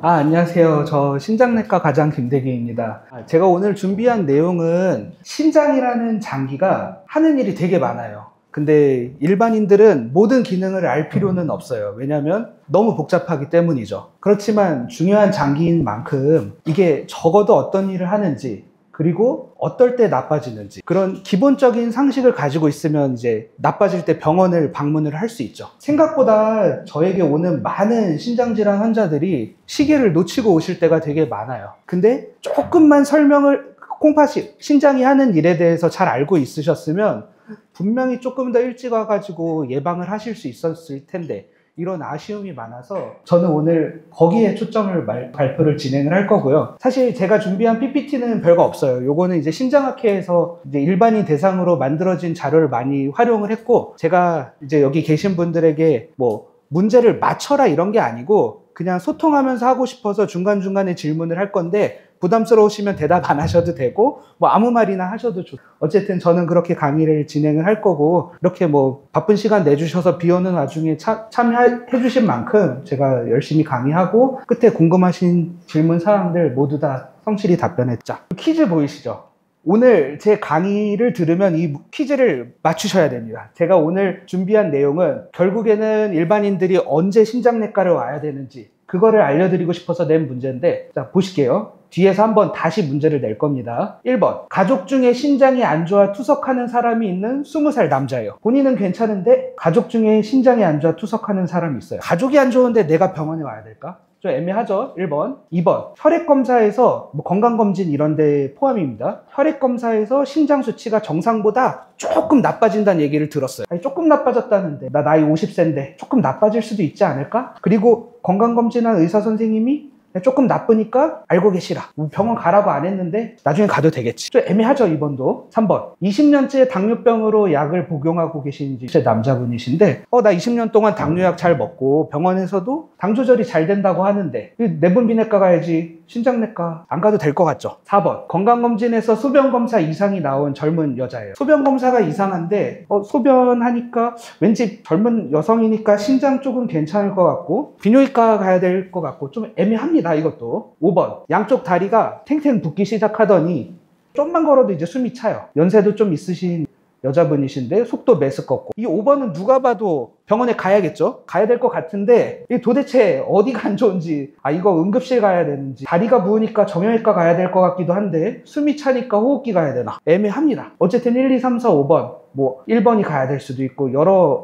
안녕하세요. 저 신장내과 과장 김대기입니다. 제가 오늘 준비한 내용은 신장이라는 장기가 하는 일이 되게 많아요. 근데 일반인들은 모든 기능을 알 필요는 없어요. 왜냐하면 너무 복잡하기 때문이죠. 그렇지만 중요한 장기인 만큼 이게 적어도 어떤 일을 하는지, 그리고 어떨 때 나빠지는지, 그런 기본적인 상식을 가지고 있으면 이제 나빠질 때 병원을 방문을 할 수 있죠. 생각보다 저에게 오는 많은 신장질환 환자들이 시기를 놓치고 오실 때가 되게 많아요. 근데 조금만 설명을, 콩팥이 신장이 하는 일에 대해서 잘 알고 있으셨으면 분명히 조금 더 일찍 와가지고 예방을 하실 수 있었을 텐데, 이런 아쉬움이 많아서 저는 오늘 거기에 초점을 발표를 진행을 할 거고요. 사실 제가 준비한 PPT는 별거 없어요. 요거는 이제 신장학회에서 이제 일반인 대상으로 만들어진 자료를 많이 활용을 했고, 제가 이제 여기 계신 분들에게 뭐 문제를 맞춰라 이런 게 아니고 그냥 소통하면서 하고 싶어서 중간중간에 질문을 할 건데, 부담스러우시면 대답 안 하셔도 되고 뭐 아무 말이나 하셔도 좋고, 어쨌든 저는 그렇게 강의를 진행을 할 거고, 이렇게 뭐 바쁜 시간 내주셔서 비 오는 와중에 참여해 주신 만큼 제가 열심히 강의하고 끝에 궁금하신 질문 사항들 모두 다 성실히 답변했죠. 퀴즈 보이시죠? 오늘 제 강의를 들으면 이 퀴즈를 맞추셔야 됩니다. 제가 오늘 준비한 내용은 결국에는 일반인들이 언제 신장내과를 와야 되는지 그거를 알려드리고 싶어서 낸 문제인데, 자 보실게요. 뒤에서 한번 다시 문제를 낼 겁니다. 1번, 가족 중에 신장이 안 좋아 투석하는 사람이 있는 20살 남자예요. 본인은 괜찮은데 가족 중에 신장이 안 좋아 투석하는 사람이 있어요. 가족이 안 좋은데 내가 병원에 와야 될까? 좀 애매하죠? 1번. 2번, 혈액검사에서 뭐 건강검진 이런 데 포함입니다. 혈액검사에서 신장 수치가 정상보다 조금 나빠진다는 얘기를 들었어요. 아니, 조금 나빠졌다는데 나 나이 50세인데 조금 나빠질 수도 있지 않을까? 그리고 건강검진한 의사 선생님이 조금 나쁘니까 알고 계시라, 병원 가라고 안 했는데 나중에 가도 되겠지. 좀 애매하죠? 2번도. 3번, 20년째 당뇨병으로 약을 복용하고 계신 남자분이신데 나 20년 동안 당뇨약 잘 먹고 병원에서도 당 조절이 잘 된다고 하는데 내분비내과 가야지 신장내과 안 가도 될 것 같죠? 4번, 건강검진에서 소변검사 이상이 나온 젊은 여자예요. 소변검사가 이상한데 소변하니까 왠지 젊은 여성이니까 신장 쪽은 괜찮을 것 같고 비뇨기과 가야 될 것 같고 좀 애매합니다. 이것도. 5번, 양쪽 다리가 탱탱 붓기 시작하더니 좀만 걸어도 이제 숨이 차요. 연세도 좀 있으신 여자분이신데 속도 메스껍고. 이 5번은 누가 봐도 병원에 가야겠죠? 가야 될 것 같은데 이게 도대체 어디가 안 좋은지, 이거 응급실 가야 되는지, 다리가 부으니까 정형외과 가야 될 것 같기도 한데 숨이 차니까 호흡기 가야 되나, 애매합니다. 어쨌든 1, 2, 3, 4, 5번 뭐 1번이 가야 될 수도 있고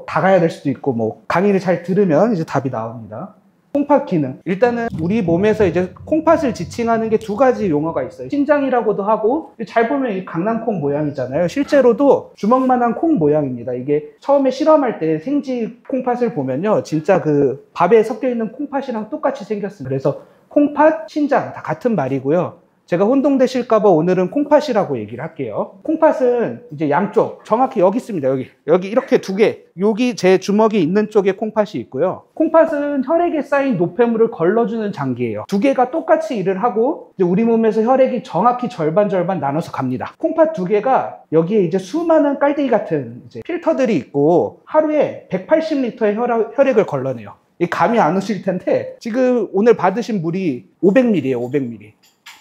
다 가야 될 수도 있고, 뭐 강의를 잘 들으면 이제 답이 나옵니다. 콩팥 기능. 일단은 우리 몸에서 이제 콩팥을 지칭하는 게 두 가지 용어가 있어요. 신장이라고도 하고, 잘 보면 이 강낭콩 모양이잖아요. 실제로도 주먹만한 콩 모양입니다. 이게 처음에 실험할 때 생지 콩팥을 보면요, 진짜 그 밥에 섞여 있는 콩팥이랑 똑같이 생겼습니다. 그래서 콩팥, 신장 다 같은 말이고요. 제가 혼동되실까봐 오늘은 콩팥이라고 얘기를 할게요. 콩팥은 이제 양쪽, 정확히 여기 있습니다. 여기 이렇게 두 개, 여기 제 주먹이 있는 쪽에 콩팥이 있고요. 콩팥은 혈액에 쌓인 노폐물을 걸러주는 장기예요. 두 개가 똑같이 일을 하고 이제 우리 몸에서 혈액이 정확히 절반 나눠서 갑니다. 콩팥 두 개가 여기에 이제 수많은 깔때기 같은 이제 필터들이 있고 하루에 180리터의 혈액을 걸러내요. 감이 안 오실 텐데 지금 오늘 받으신 물이 500ml예요. 500ml.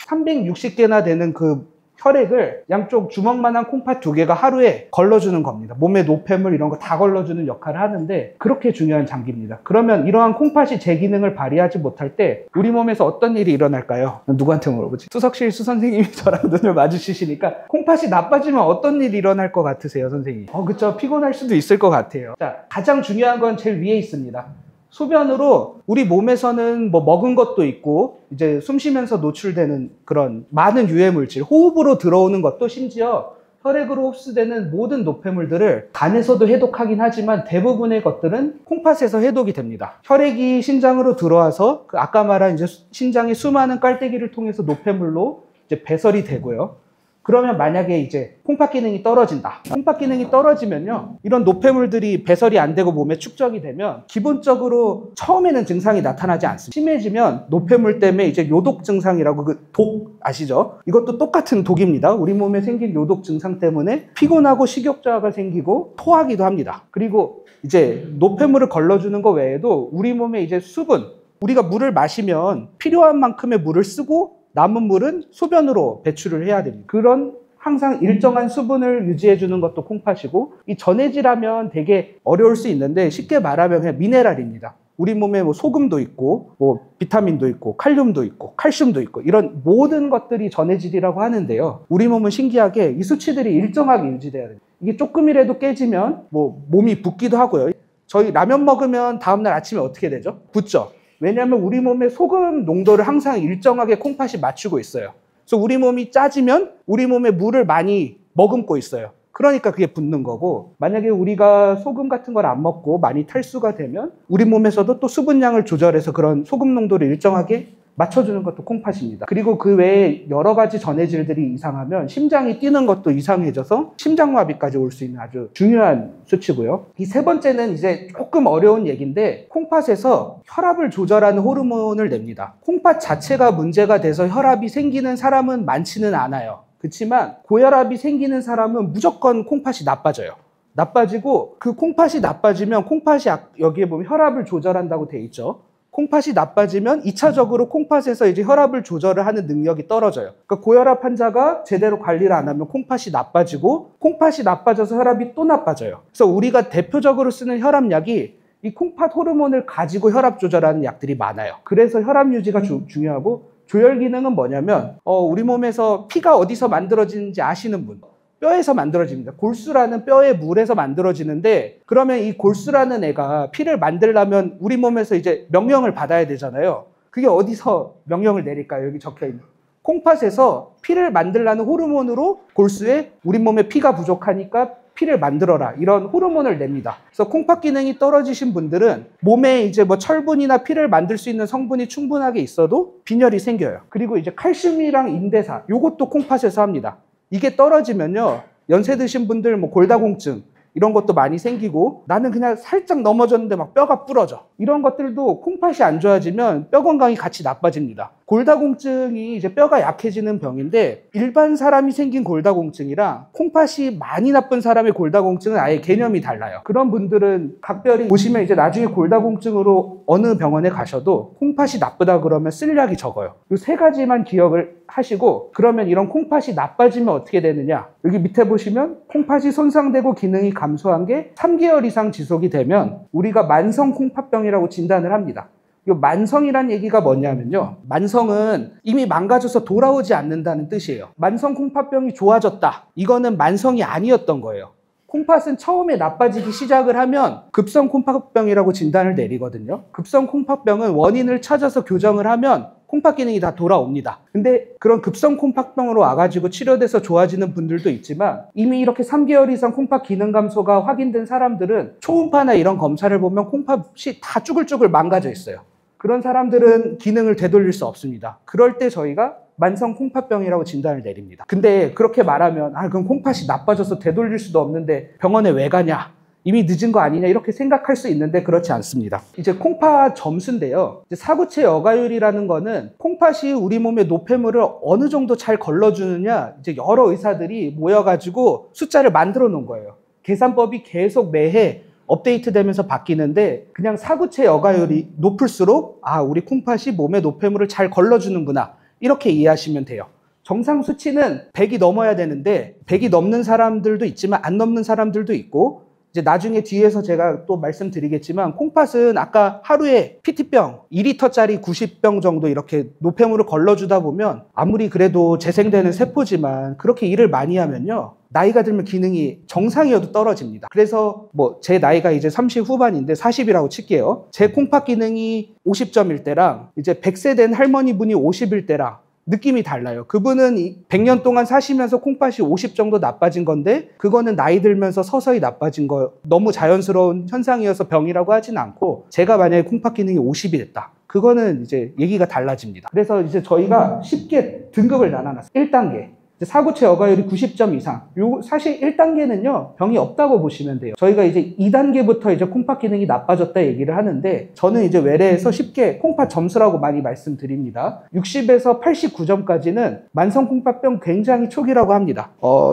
360개나 되는 그 혈액을 양쪽 주먹만한 콩팥 두 개가 하루에 걸러주는 겁니다. 몸에 노폐물 이런 거 다 걸러주는 역할을 하는데 그렇게 중요한 장기입니다. 그러면 이러한 콩팥이 제 기능을 발휘하지 못할 때 우리 몸에서 어떤 일이 일어날까요? 누구한테 물어보지? 수석실 수선생님이 저랑 눈을 마주치시니까 콩팥이 나빠지면 어떤 일이 일어날 것 같으세요, 선생님? 그쵸. 피곤할 수도 있을 것 같아요. 자, 가장 중요한 건 제일 위에 있습니다. 소변으로 우리 몸에서는 뭐 먹은 것도 있고 이제 숨 쉬면서 노출되는 그런 많은 유해 물질, 호흡으로 들어오는 것도 심지어 혈액으로 흡수되는 모든 노폐물들을 간에서도 해독하긴 하지만 대부분의 것들은 콩팥에서 해독이 됩니다. 혈액이 신장으로 들어와서 아까 말한 이제 신장의 수많은 깔때기를 통해서 노폐물로 이제 배설이 되고요. 그러면 만약에 이제 콩팥 기능이 떨어진다. 콩팥 기능이 떨어지면요, 이런 노폐물들이 배설이 안 되고 몸에 축적이 되면 기본적으로 처음에는 증상이 나타나지 않습니다. 심해지면 노폐물 때문에 이제 요독 증상이라고, 그 독 아시죠? 이것도 똑같은 독입니다. 우리 몸에 생긴 요독 증상 때문에 피곤하고 식욕 저하가 생기고 토하기도 합니다. 그리고 이제 노폐물을 걸러주는 것 외에도 우리 몸에 이제 수분, 우리가 물을 마시면 필요한 만큼의 물을 쓰고 남은 물은 소변으로 배출을 해야 됩니다. 그런 항상 일정한 수분을 유지해 주는 것도 콩팥이고, 이 전해질하면 되게 어려울 수 있는데 쉽게 말하면 그냥 미네랄입니다. 우리 몸에 뭐 소금도 있고 뭐 비타민도 있고 칼륨도 있고 칼슘도 있고 이런 모든 것들이 전해질이라고 하는데요. 우리 몸은 신기하게 이 수치들이 일정하게 유지돼야 돼요. 이게 조금이라도 깨지면 뭐 몸이 붓기도 하고요. 저희 라면 먹으면 다음날 아침에 어떻게 되죠? 붓죠. 왜냐하면 우리 몸의 소금 농도를 항상 일정하게 콩팥이 맞추고 있어요. 그래서 우리 몸이 짜지면 우리 몸에 물을 많이 머금고 있어요. 그러니까 그게 붓는 거고, 만약에 우리가 소금 같은 걸 안 먹고 많이 탈수가 되면 우리 몸에서도 또 수분량을 조절해서 그런 소금 농도를 일정하게 맞춰주는 것도 콩팥입니다. 그리고 그 외에 여러 가지 전해질들이 이상하면 심장이 뛰는 것도 이상해져서 심장마비까지 올 수 있는 아주 중요한 수치고요. 이 세 번째는 이제 조금 어려운 얘기인데, 콩팥에서 혈압을 조절하는 호르몬을 냅니다. 콩팥 자체가 문제가 돼서 혈압이 생기는 사람은 많지는 않아요. 그렇지만 고혈압이 생기는 사람은 무조건 콩팥이 나빠져요. 나빠지고, 그 콩팥이 나빠지면 콩팥이 여기에 보면 혈압을 조절한다고 돼 있죠. 콩팥이 나빠지면 2차적으로 콩팥에서 이제 혈압을 조절을 하는 능력이 떨어져요. 그러니까 고혈압 환자가 제대로 관리를 안 하면 콩팥이 나빠지고, 콩팥이 나빠져서 혈압이 또 나빠져요. 그래서 우리가 대표적으로 쓰는 혈압약이 이 콩팥 호르몬을 가지고 혈압 조절하는 약들이 많아요. 그래서 혈압 유지가 중요하고, 조혈 기능은 뭐냐면 우리 몸에서 피가 어디서 만들어지는지 아시는 분? 뼈에서 만들어집니다. 골수라는 뼈의 물에서 만들어지는데, 그러면 이 골수라는 애가 피를 만들려면 우리 몸에서 이제 명령을 받아야 되잖아요. 그게 어디서 명령을 내릴까요? 여기 적혀있는 콩팥에서 피를 만들려는 호르몬으로 골수에 우리 몸에 피가 부족하니까 피를 만들어라, 이런 호르몬을 냅니다. 그래서 콩팥 기능이 떨어지신 분들은 몸에 이제 뭐 철분이나 피를 만들 수 있는 성분이 충분하게 있어도 빈혈이 생겨요. 그리고 이제 칼슘이랑 인대사, 요것도 콩팥에서 합니다. 이게 떨어지면요, 연세 드신 분들 뭐 골다공증 이런 것도 많이 생기고, 나는 그냥 살짝 넘어졌는데 막 뼈가 부러져, 이런 것들도 콩팥이 안 좋아지면 뼈 건강이 같이 나빠집니다. 골다공증이 이제 뼈가 약해지는 병인데, 일반 사람이 생긴 골다공증이랑 콩팥이 많이 나쁜 사람의 골다공증은 아예 개념이 달라요. 그런 분들은 각별히 보시면 이제 나중에 골다공증으로 어느 병원에 가셔도 콩팥이 나쁘다 그러면 쓸 약이 적어요. 이 세 가지만 기억을 하시고, 그러면 이런 콩팥이 나빠지면 어떻게 되느냐, 여기 밑에 보시면 콩팥이 손상되고 기능이 감소한 게 3개월 이상 지속이 되면 우리가 만성 콩팥병이라고 진단을 합니다. 이 만성이란 얘기가 뭐냐면요, 만성은 이미 망가져서 돌아오지 않는다는 뜻이에요. 만성 콩팥병이 좋아졌다, 이거는 만성이 아니었던 거예요. 콩팥은 처음에 나빠지기 시작을 하면 급성 콩팥병이라고 진단을 내리거든요. 급성 콩팥병은 원인을 찾아서 교정을 하면 콩팥 기능이 다 돌아옵니다. 근데 그런 급성 콩팥병으로 와가지고 치료돼서 좋아지는 분들도 있지만, 이미 이렇게 3개월 이상 콩팥 기능 감소가 확인된 사람들은 초음파나 이런 검사를 보면 콩팥이 다 쭈글쭈글 망가져 있어요. 그런 사람들은 기능을 되돌릴 수 없습니다. 그럴 때 저희가 만성 콩팥병이라고 진단을 내립니다. 근데 그렇게 말하면 그럼 콩팥이 나빠져서 되돌릴 수도 없는데 병원에 왜 가냐, 이미 늦은 거 아니냐, 이렇게 생각할 수 있는데 그렇지 않습니다. 이제 콩팥 점수인데요, 이제 사구체 여과율이라는 거는 콩팥이 우리 몸의 노폐물을 어느 정도 잘 걸러주느냐, 이제 여러 의사들이 모여가지고 숫자를 만들어 놓은 거예요. 계산법이 계속 매해 업데이트 되면서 바뀌는데, 그냥 사구체 여과율이 높을수록 우리 콩팥이 몸의 노폐물을 잘 걸러주는구나, 이렇게 이해하시면 돼요. 정상 수치는 100이 넘어야 되는데 100이 넘는 사람들도 있지만 안 넘는 사람들도 있고, 이제 나중에 뒤에서 제가 또 말씀드리겠지만, 콩팥은 아까 하루에 PT병 2리터짜리 90병 정도 이렇게 노폐물을 걸러주다 보면 아무리 그래도 재생되는 세포지만 그렇게 일을 많이 하면요, 나이가 들면 기능이 정상이어도 떨어집니다. 그래서 뭐 제 나이가 이제 30 후반인데 40이라고 칠게요. 제 콩팥 기능이 50점일 때랑 이제 100세 된 할머니 분이 50일 때랑 느낌이 달라요. 그분은 100년 동안 사시면서 콩팥이 50 정도 나빠진 건데, 그거는 나이 들면서 서서히 나빠진 거, 너무 자연스러운 현상이어서 병이라고 하진 않고, 제가 만약에 콩팥 기능이 50이 됐다, 그거는 이제 얘기가 달라집니다. 그래서 이제 저희가 쉽게 등급을 나눠놨어요. 1단계. 이제 사구체 여과율이 90점 이상. 요 사실 1단계는요 병이 없다고 보시면 돼요. 저희가 이제 2단계부터 이제 콩팥 기능이 나빠졌다 얘기를 하는데, 저는 이제 외래에서 쉽게 콩팥 점수라고 많이 말씀드립니다. 60에서 89점까지는 만성 콩팥병 굉장히 초기라고 합니다.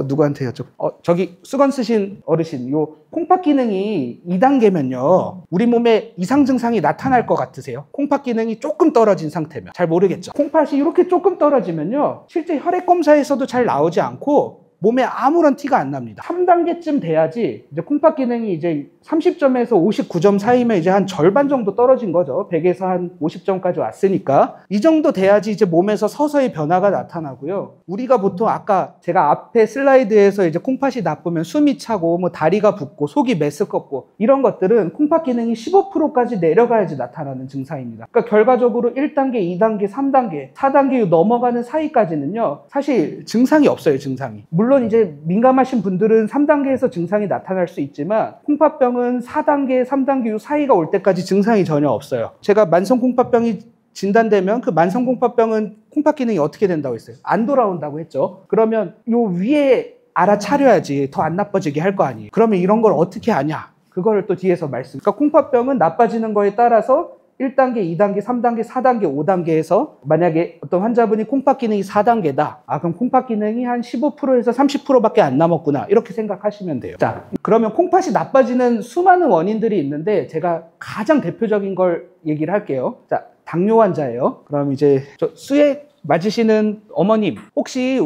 누구한테 여쭤? 저기 수건 쓰신 어르신, 요 콩팥 기능이 2단계면요 우리 몸에 이상 증상이 나타날 것 같으세요? 콩팥 기능이 조금 떨어진 상태면. 잘 모르겠죠. 콩팥이 이렇게 조금 떨어지면요 실제 혈액 검사에서도 잘 나오지 않고 몸에 아무런 티가 안 납니다. 3단계쯤 돼야지 이제 콩팥 기능이 이제 30점에서 59점 사이면 이제 한 절반 정도 떨어진 거죠. 100에서 한 50점까지 왔으니까. 이 정도 돼야지 이제 몸에서 서서히 변화가 나타나고요. 우리가 보통 아까 제가 앞에 슬라이드에서 이제 콩팥이 나쁘면 숨이 차고 뭐 다리가 붓고 속이 메스껍고 이런 것들은 콩팥 기능이 15%까지 내려가야지 나타나는 증상입니다. 그러니까 결과적으로 1단계, 2단계, 3단계, 4단계 넘어가는 사이까지는요 사실 증상이 없어요. 증상이. 물론 이제 민감하신 분들은 3단계에서 증상이 나타날 수 있지만 콩팥병은 4단계, 3단계 이 사이가 올 때까지 증상이 전혀 없어요. 제가 만성 콩팥병이 진단되면 그 만성 콩팥병은 콩팥 기능이 어떻게 된다고 했어요? 안 돌아온다고 했죠. 그러면 요 위에 알아차려야지 더 안 나빠지게 할 거 아니에요. 그러면 이런 걸 어떻게 아냐? 그거를 또 뒤에서 말씀. 그러니까 콩팥병은 나빠지는 거에 따라서 1단계, 2단계, 3단계, 4단계, 5단계에서 만약에 어떤 환자분이 콩팥 기능이 4단계다. 그럼 콩팥 기능이 한 15%에서 30%밖에 안 남았구나. 이렇게 생각하시면 돼요. 자, 그러면 콩팥이 나빠지는 수많은 원인들이 있는데 제가 가장 대표적인 걸 얘기를 할게요. 자, 당뇨 환자예요. 그럼 이제 수액 맞으시는 어머님, 혹시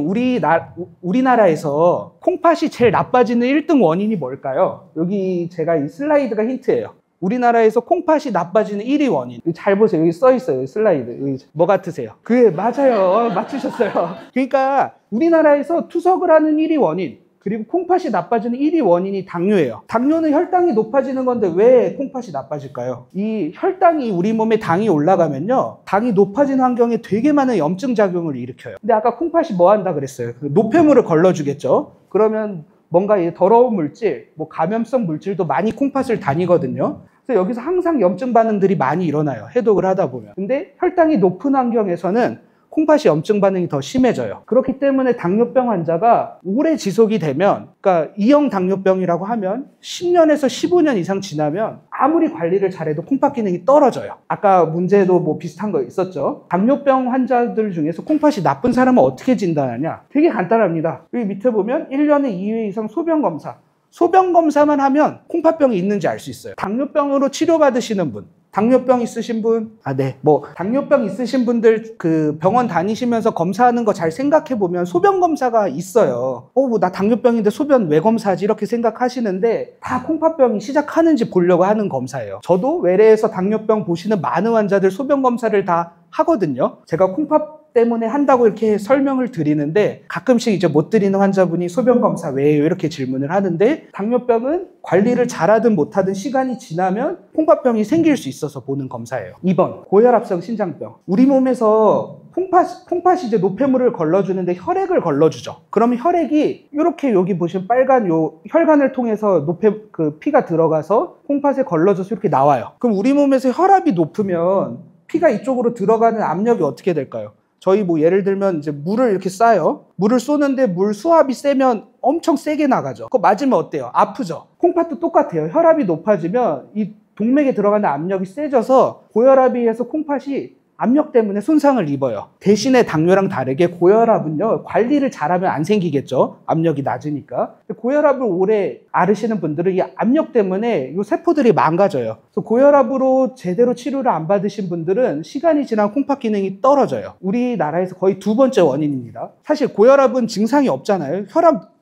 우리나라에서 콩팥이 제일 나빠지는 1등 원인이 뭘까요? 여기 제가 이 슬라이드가 힌트예요. 우리나라에서 콩팥이 나빠지는 1위 원인. 잘 보세요. 여기 써 있어요. 슬라이드. 여기 뭐 같으세요? 그게 맞아요. 맞추셨어요. 그러니까 우리나라에서 투석을 하는 1위 원인, 그리고 콩팥이 나빠지는 1위 원인이 당뇨예요. 당뇨는 혈당이 높아지는 건데 왜 콩팥이 나빠질까요? 이 혈당이 우리 몸에 당이 올라가면요 당이 높아진 환경에 되게 많은 염증 작용을 일으켜요. 근데 아까 콩팥이 뭐 한다 그랬어요? 노폐물을 걸러주겠죠. 그러면 뭔가 이 더러운 물질, 뭐 감염성 물질도 많이 콩팥을 다니거든요. 그래서 여기서 항상 염증 반응들이 많이 일어나요. 해독을 하다 보면. 근데 혈당이 높은 환경에서는 콩팥이 염증 반응이 더 심해져요. 그렇기 때문에 당뇨병 환자가 오래 지속이 되면, 그러니까 2형 당뇨병이라고 하면 10년에서 15년 이상 지나면 아무리 관리를 잘해도 콩팥 기능이 떨어져요. 아까 문제도 뭐 비슷한 거 있었죠. 당뇨병 환자들 중에서 콩팥이 나쁜 사람은 어떻게 진단하냐? 되게 간단합니다. 여기 밑에 보면 1년에 2회 이상 소변 검사. 소변 검사만 하면 콩팥병이 있는지 알 수 있어요. 당뇨병으로 치료받으시는 분, 당뇨병 있으신 분, 당뇨병 있으신 분들 그 병원 다니시면서 검사하는 거 잘 생각해 보면 소변 검사가 있어요. 나 당뇨병인데 소변 왜 검사하지? 이렇게 생각하시는데 다 콩팥병이 시작하는지 보려고 하는 검사예요. 저도 외래에서 당뇨병 보시는 많은 환자들 소변 검사를 다 하거든요. 제가 콩팥 때문에 한다고 이렇게 설명을 드리는데 가끔씩 이제 못 드리는 환자분이 소변 검사 왜요? 이렇게 질문을 하는데, 당뇨병은 관리를 잘하든 못하든 시간이 지나면 콩팥병이 생길 수 있어서 보는 검사예요. 2번, 고혈압성 신장병. 우리 몸에서 콩팥이 이제 노폐물을 걸러주는데 혈액을 걸러주죠. 그러면 혈액이 이렇게 여기 보시면 빨간 요 혈관을 통해서 피가 들어가서 콩팥에 걸러져서 이렇게 나와요. 그럼 우리 몸에서 혈압이 높으면 피가 이쪽으로 들어가는 압력이 어떻게 될까요? 저희 뭐 예를 들면 이제 물을 이렇게 쏴요. 물을 쏘는데 물 수압이 세면 엄청 세게 나가죠. 그거 맞으면 어때요? 아프죠? 콩팥도 똑같아요. 혈압이 높아지면 이 동맥에 들어가는 압력이 세져서 고혈압에 의해서 콩팥이 압력 때문에 손상을 입어요. 대신에 당뇨랑 다르게 고혈압은요 관리를 잘하면 안 생기겠죠. 압력이 낮으니까. 고혈압을 오래 앓으시는 분들은 이 압력 때문에 이 세포들이 망가져요. 그래서 고혈압으로 제대로 치료를 안 받으신 분들은 시간이 지나면 콩팥 기능이 떨어져요. 우리나라에서 거의 2번째 원인입니다. 사실 고혈압은 증상이 없잖아요.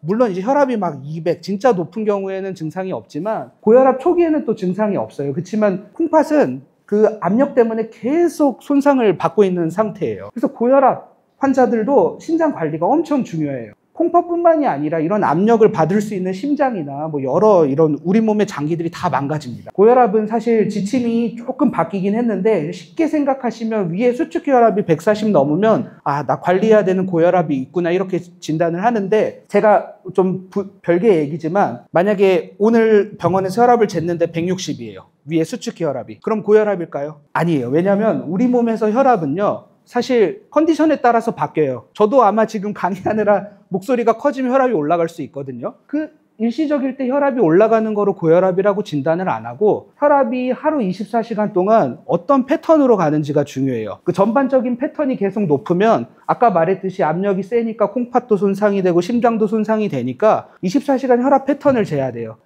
물론 이제 혈압이 막 200 진짜 높은 경우에는 증상이 없지만 고혈압 초기에는 또 증상이 없어요. 그렇지만 콩팥은 그 압력 때문에 계속 손상을 받고 있는 상태예요. 그래서 고혈압 환자들도 신장 관리가 엄청 중요해요. 콩팥뿐만이 아니라 이런 압력을 받을 수 있는 심장이나 뭐 여러 이런 우리 몸의 장기들이 다 망가집니다. 고혈압은 사실 지침이 조금 바뀌긴 했는데 쉽게 생각하시면 위에 수축 혈압이 140 넘으면 나 관리해야 되는 고혈압이 있구나 이렇게 진단을 하는데, 제가 좀 별개 얘기지만 만약에 오늘 병원에서 혈압을 쟀는데 160이에요. 위에 수축 혈압이. 그럼 고혈압일까요? 아니에요. 왜냐하면 우리 몸에서 혈압은요 사실 컨디션에 따라서 바뀌어요. 저도 아마 지금 강의하느라 목소리가 커지면 혈압이 올라갈 수 있거든요. 그 일시적일 때 혈압이 올라가는 거로 고혈압이라고 진단을 안 하고 혈압이 하루 24시간 동안 어떤 패턴으로 가는지가 중요해요. 그 전반적인 패턴이 계속 높으면 아까 말했듯이 압력이 세니까 콩팥도 손상이 되고 심장도 손상이 되니까 24시간 혈압 패턴을 재야 돼요.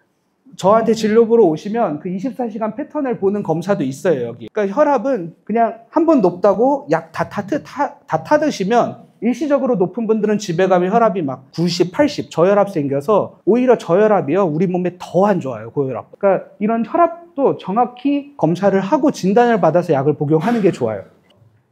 저한테 진료 보러 오시면 그 24시간 패턴을 보는 검사도 있어요, 여기. 그러니까 혈압은 그냥 한 번 높다고 약 다 타드시면 일시적으로 높은 분들은 집에 가면 혈압이 막 90, 80 저혈압 생겨서 오히려 저혈압이요, 우리 몸에 더 안 좋아요, 고혈압. 그러니까 이런 혈압도 정확히 검사를 하고 진단을 받아서 약을 복용하는 게 좋아요.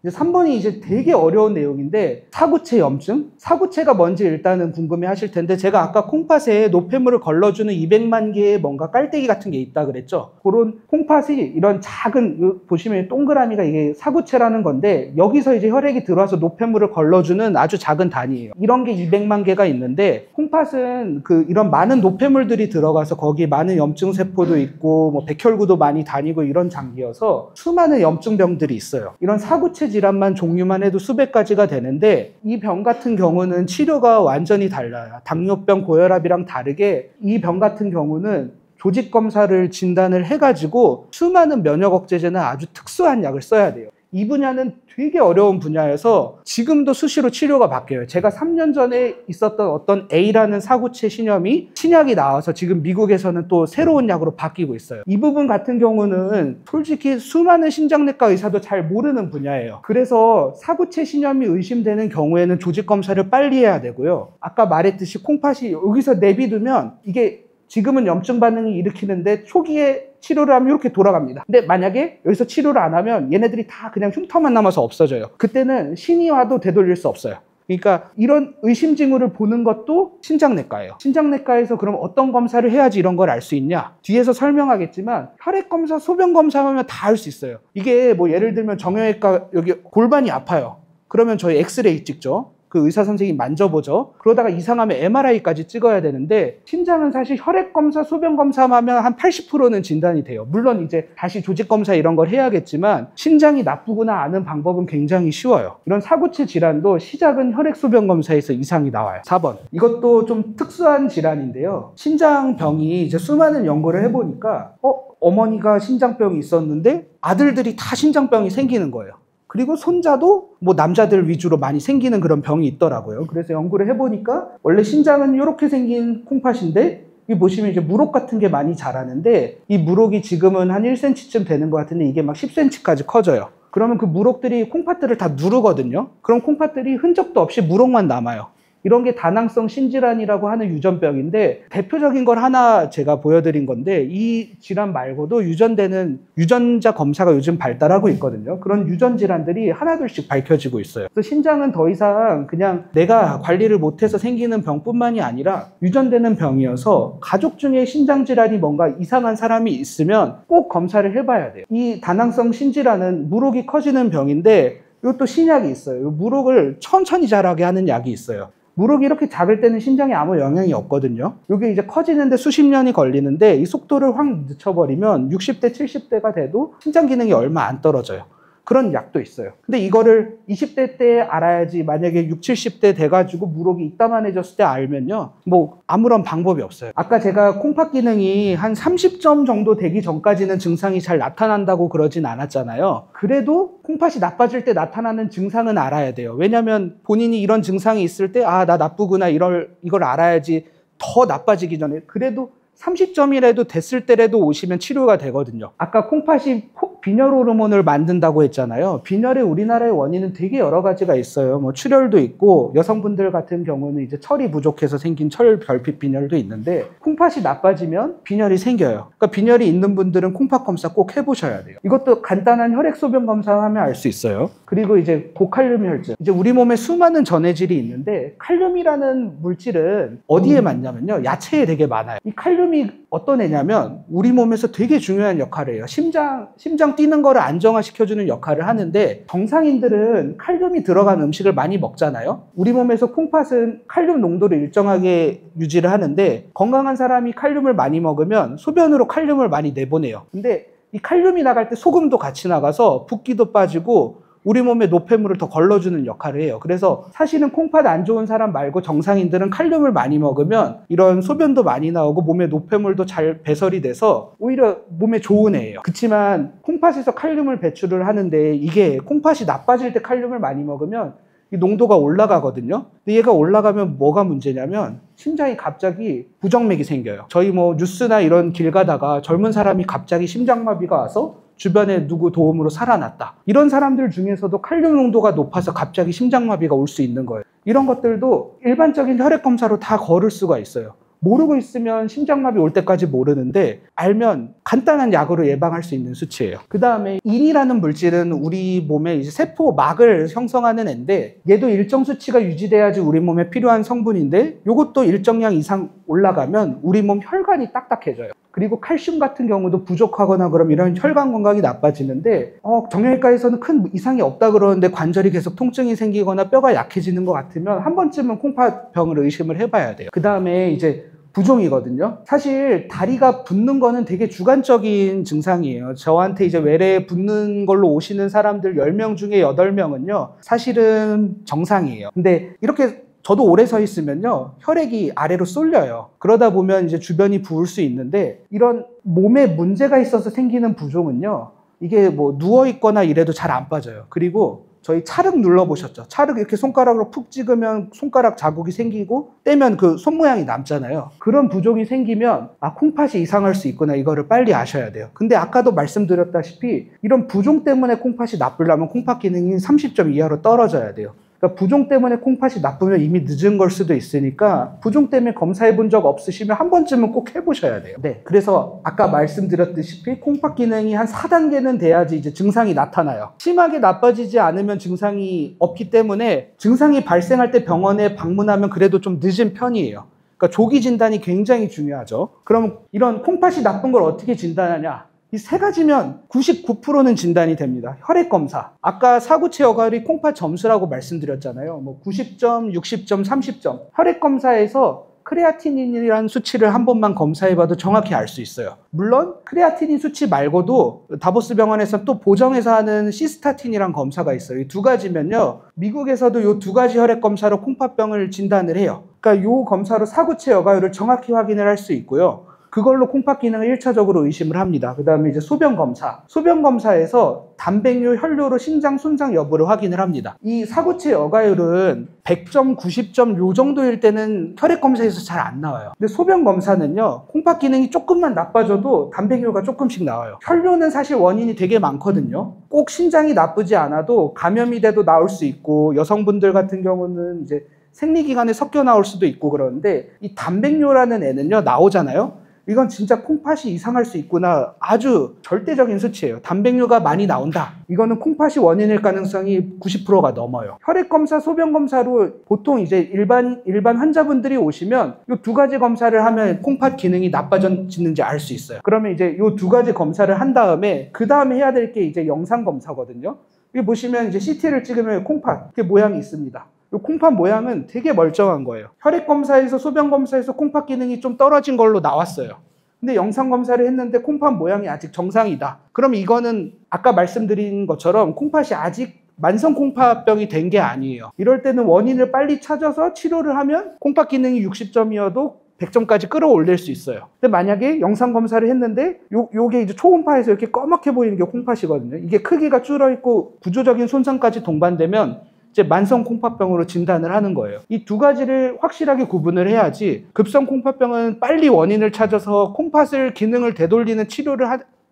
이제 3번이 이제 되게 어려운 내용인데 사구체 염증? 사구체가 뭔지 일단은 궁금해 하실 텐데 제가 아까 콩팥에 노폐물을 걸러주는 200만 개의 뭔가 깔때기 같은 게 있다 그랬죠? 그런 콩팥이 이런 작은 보시면 동그라미가 이게 사구체라는 건데 여기서 이제 혈액이 들어와서 노폐물을 걸러주는 아주 작은 단위예요. 이런 게 200만 개가 있는데 콩팥은 이런 많은 노폐물들이 들어가서 거기 많은 염증 세포도 있고 뭐 백혈구도 많이 다니고 이런 장기여서 수많은 염증병들이 있어요. 이런 사구체 질환만 종류만 해도 수백 가지가 되는데 이 병 같은 경우는 치료가 완전히 달라요. 당뇨병, 고혈압이랑 다르게 이 병 같은 경우는 조직 검사를 진단을 해가지고 수많은 면역 억제제나 아주 특수한 약을 써야 돼요. 이 분야는 되게 어려운 분야여서 지금도 수시로 치료가 바뀌어요. 제가 3년 전에 있었던 어떤 A라는 사구체 신염이 신약이 나와서 지금 미국에서는 또 새로운 약으로 바뀌고 있어요. 이 부분 같은 경우는 솔직히 수많은 신장내과 의사도 잘 모르는 분야예요. 그래서 사구체 신염이 의심되는 경우에는 조직 검사를 빨리 해야 되고요. 아까 말했듯이 콩팥이 여기서 내비두면 이게 지금은 염증 반응이 일으키는데 초기에 치료를 하면 이렇게 돌아갑니다. 근데 만약에 여기서 치료를 안 하면 얘네들이 다 그냥 흉터만 남아서 없어져요. 그때는 신이 와도 되돌릴 수 없어요. 그러니까 이런 의심 징후를 보는 것도 신장내과예요. 신장내과에서 그럼 어떤 검사를 해야지 이런 걸 알 수 있냐? 뒤에서 설명하겠지만 혈액 검사, 소변 검사하면 다 알 수 있어요. 이게 뭐 예를 들면 정형외과 여기 골반이 아파요. 그러면 저희 엑스레이 찍죠. 그 의사 선생님이 만져보죠. 그러다가 이상하면 MRI까지 찍어야 되는데 신장은 사실 혈액 검사, 소변 검사만 하면 한 80%는 진단이 돼요. 물론 이제 다시 조직 검사 이런 걸 해야겠지만 신장이 나쁘구나 아는 방법은 굉장히 쉬워요. 이런 사구체 질환도 시작은 혈액, 소변 검사에서 이상이 나와요. 4번. 이것도 좀 특수한 질환인데요. 신장병이 이제 수많은 연구를 해보니까 어머니가 신장병이 있었는데 아들들이 다 신장병이 생기는 거예요. 그리고 손자도 뭐 남자들 위주로 많이 생기는 그런 병이 있더라고요. 그래서 연구를 해보니까 원래 신장은 이렇게 생긴 콩팥인데 여기 보시면 이제 물혹 같은 게 많이 자라는데 이 물혹이 지금은 한 1cm쯤 되는 것 같은데 이게 막 10cm까지 커져요. 그러면 그 물혹들이 콩팥들을 다 누르거든요. 그럼 콩팥들이 흔적도 없이 물혹만 남아요. 이런 게 다낭성 신질환이라고 하는 유전병인데 대표적인 걸 하나 제가 보여드린 건데 이 질환 말고도 유전되는 유전자 검사가 요즘 발달하고 있거든요. 그런 유전 질환들이 하나둘씩 밝혀지고 있어요. 그래서 신장은 더 이상 그냥 내가 관리를 못해서 생기는 병뿐만이 아니라 유전되는 병이어서 가족 중에 신장 질환이 뭔가 이상한 사람이 있으면 꼭 검사를 해봐야 돼요. 이 다낭성 신질환은 물혹이 커지는 병인데 이것도 신약이 있어요. 물혹을 천천히 자라게 하는 약이 있어요. 물혹이 이렇게 작을 때는 신장에 아무 영향이 없거든요. 이게 이제 커지는데 수십 년이 걸리는데 이 속도를 확 늦춰버리면 60대, 70대가 돼도 신장 기능이 얼마 안 떨어져요. 그런 약도 있어요. 근데 이거를 20대 때 알아야지 만약에 60, 70대 돼가지고 물혹이 이따만해졌을 때 알면요. 뭐 아무런 방법이 없어요. 아까 제가 콩팥 기능이 한 30점 정도 되기 전까지는 증상이 잘 나타난다고 그러진 않았잖아요. 그래도 콩팥이 나빠질 때 나타나는 증상은 알아야 돼요. 왜냐면 본인이 이런 증상이 있을 때 나 나쁘구나 이걸 알아야지 더 나빠지기 전에 그래도 30점이라도 됐을 때라도 오시면 치료가 되거든요. 아까 콩팥이 빈혈 호르몬을 만든다고 했잖아요. 빈혈의 우리나라의 원인은 되게 여러 가지가 있어요. 뭐 출혈도 있고 여성분들 같은 경우는 이제 철이 부족해서 생긴 철결핍 빈혈도 있는데 콩팥이 나빠지면 빈혈이 생겨요. 그러니까 빈혈이 있는 분들은 콩팥 검사 꼭 해보셔야 돼요. 이것도 간단한 혈액 소변 검사하면 알 수 있어요. 그리고 이제 고칼륨 혈증. 이제 우리 몸에 수많은 전해질이 있는데 칼륨이라는 물질은 어디에 많냐면요. 야채에 되게 많아요. 이 칼륨이 어떤 애냐면 우리 몸에서 되게 중요한 역할을 해요. 심장 뛰는 거를 안정화시켜주는 역할을 하는데 정상인들은 칼륨이 들어간 음식을 많이 먹잖아요. 우리 몸에서 콩팥은 칼륨 농도를 일정하게 유지를 하는데 건강한 사람이 칼륨을 많이 먹으면 소변으로 칼륨을 많이 내보내요. 근데 이 칼륨이 나갈 때 소금도 같이 나가서 붓기도 빠지고 우리 몸에 노폐물을 더 걸러주는 역할을 해요. 그래서 사실은 콩팥 안 좋은 사람 말고 정상인들은 칼륨을 많이 먹으면 이런 소변도 많이 나오고 몸에 노폐물도 잘 배설이 돼서 오히려 몸에 좋은 애예요. 그렇지만 콩팥에서 칼륨을 배출을 하는데 이게 콩팥이 나빠질 때 칼륨을 많이 먹으면 이 농도가 올라가거든요. 근데 얘가 올라가면 뭐가 문제냐면 심장이 갑자기 부정맥이 생겨요. 저희 뭐 뉴스나 이런 길 가다가 젊은 사람이 갑자기 심장마비가 와서 주변에 누구 도움으로 살아났다. 이런 사람들 중에서도 칼륨 농도가 높아서 갑자기 심장마비가 올 수 있는 거예요. 이런 것들도 일반적인 혈액 검사로 다 거를 수가 있어요. 모르고 있으면 심장마비 올 때까지 모르는데 알면 간단한 약으로 예방할 수 있는 수치예요. 그 다음에 인이라는 물질은 우리 몸에 이제 세포막을 형성하는 애인데 얘도 일정 수치가 유지돼야지 우리 몸에 필요한 성분인데 이것도 일정량 이상 올라가면 우리 몸 혈관이 딱딱해져요. 그리고 칼슘 같은 경우도 부족하거나 그럼 이런 혈관 건강이 나빠지는데 정형외과에서는 큰 이상이 없다 그러는데 관절이 계속 통증이 생기거나 뼈가 약해지는 것 같으면 한 번쯤은 콩팥병을 의심을 해봐야 돼요. 그 다음에 이제 부종이거든요. 사실 다리가 붓는 거는 되게 주관적인 증상이에요. 저한테 이제 외래에 붓는 걸로 오시는 사람들 10명 중에 8명은요 사실은 정상이에요. 근데 이렇게 저도 오래 서 있으면요 혈액이 아래로 쏠려요. 그러다 보면 이제 주변이 부을 수 있는데 이런 몸에 문제가 있어서 생기는 부종은요 이게 뭐 누워 있거나 이래도 잘 안 빠져요. 그리고 저희 찰흙 눌러보셨죠? 찰흙 이렇게 손가락으로 푹 찍으면 손가락 자국이 생기고 떼면 그 손 모양이 남잖아요. 그런 부종이 생기면 콩팥이 이상할 수 있구나 이거를 빨리 아셔야 돼요. 근데 아까도 말씀드렸다시피 이런 부종 때문에 콩팥이 나쁘려면 콩팥 기능이 30점 이하로 떨어져야 돼요. 그러니까 부종 때문에 콩팥이 나쁘면 이미 늦은 걸 수도 있으니까 부종 때문에 검사해 본 적 없으시면 한 번쯤은 꼭 해보셔야 돼요. 네, 그래서 아까 말씀드렸다시피 콩팥 기능이 한 4단계는 돼야지 이제 증상이 나타나요. 심하게 나빠지지 않으면 증상이 없기 때문에 증상이 발생할 때 병원에 방문하면 그래도 좀 늦은 편이에요. 그러니까 조기 진단이 굉장히 중요하죠. 그럼 이런 콩팥이 나쁜 걸 어떻게 진단하냐? 이 세 가지면 99%는 진단이 됩니다. 혈액 검사. 아까 사구체 여과율이 콩팥 점수라고 말씀드렸잖아요. 뭐 90점, 60점, 30점. 혈액 검사에서 크레아티닌이라는 수치를 한 번만 검사해봐도 정확히 알 수 있어요. 물론 크레아티닌 수치 말고도 다보스 병원에서 또 보정해서 하는 시스타틴이라는 검사가 있어요. 이 두 가지면요. 미국에서도 이 두 가지 혈액 검사로 콩팥병을 진단을 해요. 그러니까 이 검사로 사구체 여과율을 정확히 확인을 할 수 있고요. 그걸로 콩팥 기능을 1차적으로 의심을 합니다. 그 다음에 이제 소변 검사. 소변 검사에서 단백뇨, 혈뇨로 신장 손상 여부를 확인을 합니다. 이 사구체 여과율은 100점, 90점 요 정도일 때는 혈액 검사에서 잘 안 나와요. 근데 소변 검사는요, 콩팥 기능이 조금만 나빠져도 단백뇨가 조금씩 나와요. 혈뇨는 사실 원인이 되게 많거든요. 꼭 신장이 나쁘지 않아도 감염이 돼도 나올 수 있고, 여성분들 같은 경우는 이제 생리기관에 섞여 나올 수도 있고 그러는데, 이 단백뇨라는 애는요, 나오잖아요. 이건 진짜 콩팥이 이상할 수 있구나. 아주 절대적인 수치예요. 단백뇨가 많이 나온다. 이거는 콩팥이 원인일 가능성이 90%가 넘어요. 혈액검사, 소변검사로 보통 이제 일반 환자분들이 오시면 이 두 가지 검사를 하면 콩팥 기능이 나빠졌는지 알 수 있어요. 그러면 이제 이 두 가지 검사를 한 다음에 그 다음에 해야 될 게 이제 영상검사거든요. 여기 보시면 이제 CT를 찍으면 콩팥 이렇게 모양이 있습니다. 이 콩팥 모양은 되게 멀쩡한 거예요. 혈액검사에서 소변검사에서 콩팥 기능이 좀 떨어진 걸로 나왔어요. 근데 영상검사를 했는데 콩팥 모양이 아직 정상이다. 그럼 이거는 아까 말씀드린 것처럼 콩팥이 아직 만성 콩팥병이 된 게 아니에요. 이럴 때는 원인을 빨리 찾아서 치료를 하면 콩팥 기능이 60점이어도 100점까지 끌어올릴 수 있어요. 근데 만약에 영상검사를 했는데 요게 이제 초음파에서 이렇게 검맣게 보이는 게 콩팥이거든요. 이게 크기가 줄어있고 구조적인 손상까지 동반되면 이제 만성 콩팥병으로 진단을 하는 거예요. 이 두 가지를 확실하게 구분을 해야지 급성 콩팥병은 빨리 원인을 찾아서 콩팥을 기능을 되돌리는 치료를